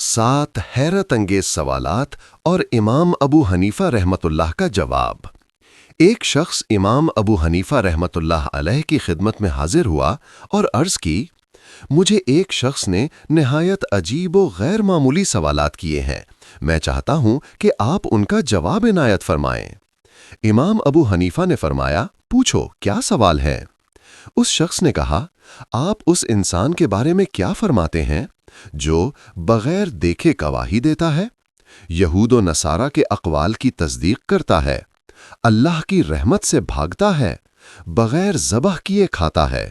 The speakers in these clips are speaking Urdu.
7 حیرت انگیز سوالات اور امام ابو حنیفہ رحمۃ اللہ کا جواب۔ ایک شخص امام ابو حنیفہ رحمۃ اللہ علیہ کی خدمت میں حاضر ہوا اور عرض کی، مجھے ایک شخص نے نہایت عجیب و غیر معمولی سوالات کیے ہیں، میں چاہتا ہوں کہ آپ ان کا جواب عنایت فرمائیں۔ امام ابو حنیفہ نے فرمایا، پوچھو کیا سوال ہے؟ اس شخص نے کہا، آپ اس انسان کے بارے میں کیا فرماتے ہیں جو بغیر دیکھے گواہی دیتا ہے، یہود و نصارہ کے اقوال کی تصدیق کرتا ہے، اللہ کی رحمت سے بھاگتا ہے، بغیر ذبح کیے کھاتا ہے،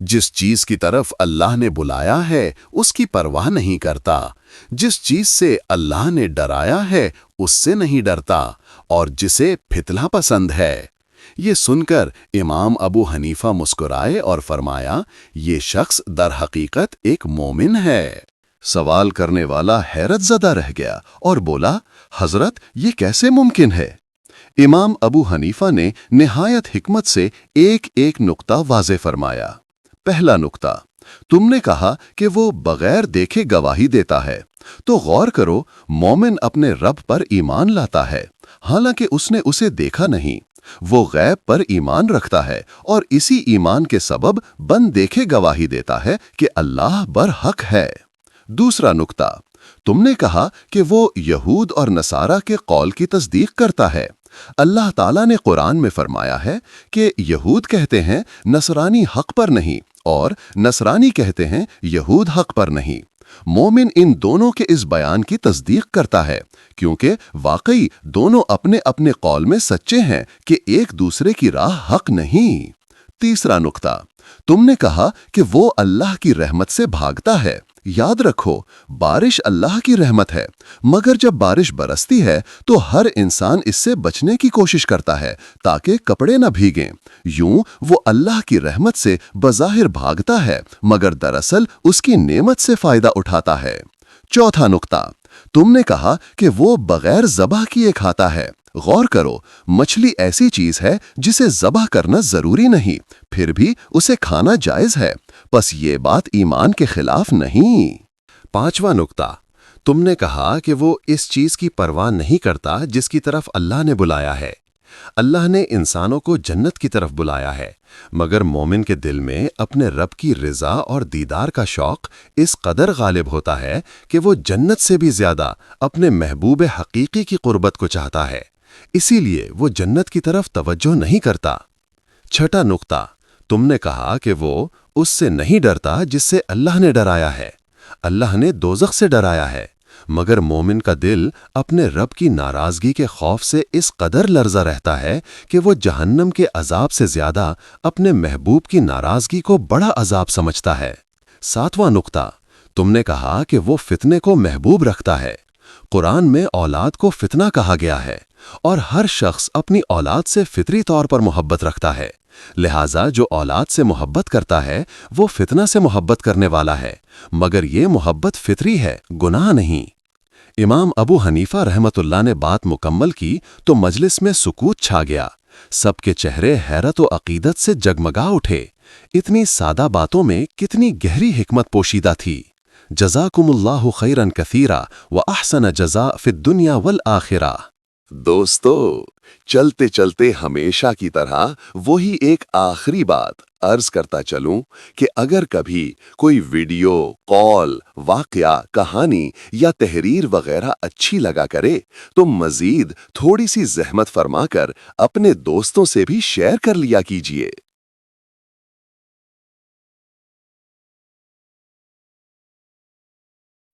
جس چیز کی طرف اللہ نے بلایا ہے اس کی پرواہ نہیں کرتا، جس چیز سے اللہ نے ڈرایا ہے اس سے نہیں ڈرتا، اور جسے فتنہ پسند ہے۔ یہ سن کر امام ابو حنیفہ مسکرائے اور فرمایا، یہ شخص در حقیقت ایک مومن ہے۔ سوال کرنے والا حیرت زدہ رہ گیا اور بولا، حضرت یہ کیسے ممکن ہے؟ امام ابو حنیفہ نے نہایت حکمت سے ایک ایک نقطہ واضح فرمایا۔ پہلا نقطہ، تم نے کہا کہ وہ بغیر دیکھے گواہی دیتا ہے، تو غور کرو، مومن اپنے رب پر ایمان لاتا ہے، حالانکہ اس نے اسے دیکھا نہیں، وہ غیب پر ایمان رکھتا ہے اور اسی ایمان کے سبب بن دیکھے گواہی دیتا ہے کہ اللہ برحق ہے۔ دوسرا نقطہ، تم نے کہا کہ وہ یہود اور نصارہ کے قول کی تصدیق کرتا ہے۔ اللہ تعالیٰ نے قرآن میں فرمایا ہے کہ یہود کہتے ہیں نصرانی حق پر نہیں، اور نصرانی کہتے ہیں یہود حق پر نہیں۔ مومن ان دونوں کے اس بیان کی تصدیق کرتا ہے، کیونکہ واقعی دونوں اپنے اپنے قول میں سچے ہیں کہ ایک دوسرے کی راہ حق نہیں۔ تیسرا نقطہ، تم نے کہا کہ وہ اللہ کی رحمت سے بھاگتا ہے۔ یاد رکھو، بارش اللہ کی رحمت ہے، مگر جب بارش برستی ہے تو ہر انسان اس سے بچنے کی کوشش کرتا ہے تاکہ کپڑے نہ بھیگیں۔ یوں وہ اللہ کی رحمت سے بظاہر بھاگتا ہے، مگر دراصل اس کی نعمت سے فائدہ اٹھاتا ہے۔ چوتھا نقطہ، تم نے کہا کہ وہ بغیر ذبح کیے کھاتا ہے۔ غور کرو، مچھلی ایسی چیز ہے جسے ذبح کرنا ضروری نہیں، پھر بھی اسے کھانا جائز ہے، پس یہ بات ایمان کے خلاف نہیں۔ پانچواں نقطہ، تم نے کہا کہ وہ اس چیز کی پرواہ نہیں کرتا جس کی طرف اللہ نے بلایا ہے۔ اللہ نے انسانوں کو جنت کی طرف بلایا ہے، مگر مومن کے دل میں اپنے رب کی رضا اور دیدار کا شوق اس قدر غالب ہوتا ہے کہ وہ جنت سے بھی زیادہ اپنے محبوب حقیقی کی قربت کو چاہتا ہے، اسی لیے وہ جنت کی طرف توجہ نہیں کرتا۔ چھٹا نقطہ، تم نے کہا کہ وہ اس سے نہیں ڈرتا جس سے اللہ نے ڈرایا ہے۔ اللہ نے دوزخ سے ڈرایا ہے، مگر مومن کا دل اپنے رب کی ناراضگی کے خوف سے اس قدر لرزہ رہتا ہے کہ وہ جہنم کے عذاب سے زیادہ اپنے محبوب کی ناراضگی کو بڑا عذاب سمجھتا ہے۔ ساتواں نقطہ، تم نے کہا کہ وہ فتنے کو محبوب رکھتا ہے۔ قرآن میں اولاد کو فتنہ کہا گیا ہے، اور ہر شخص اپنی اولاد سے فطری طور پر محبت رکھتا ہے، لہٰذا جو اولاد سے محبت کرتا ہے وہ فتنہ سے محبت کرنے والا ہے، مگر یہ محبت فطری ہے، گناہ نہیں۔ امام ابو حنیفہ رحمۃ اللہ نے بات مکمل کی تو مجلس میں سکوت چھا گیا، سب کے چہرے حیرت و عقیدت سے جگمگا اٹھے۔ اتنی سادہ باتوں میں کتنی گہری حکمت پوشیدہ تھی۔ جزاکم اللہ خیرا کثیرا واحسن جزاء فی الدنیا والآخرہ۔ دوستو، چلتے چلتے ہمیشہ کی طرح وہی ایک آخری بات عرض کرتا چلوں کہ اگر کبھی کوئی ویڈیو، کال، واقعہ، کہانی یا تحریر وغیرہ اچھی لگا کرے تو مزید تھوڑی سی زحمت فرما کر اپنے دوستوں سے بھی شیئر کر لیا کیجیے۔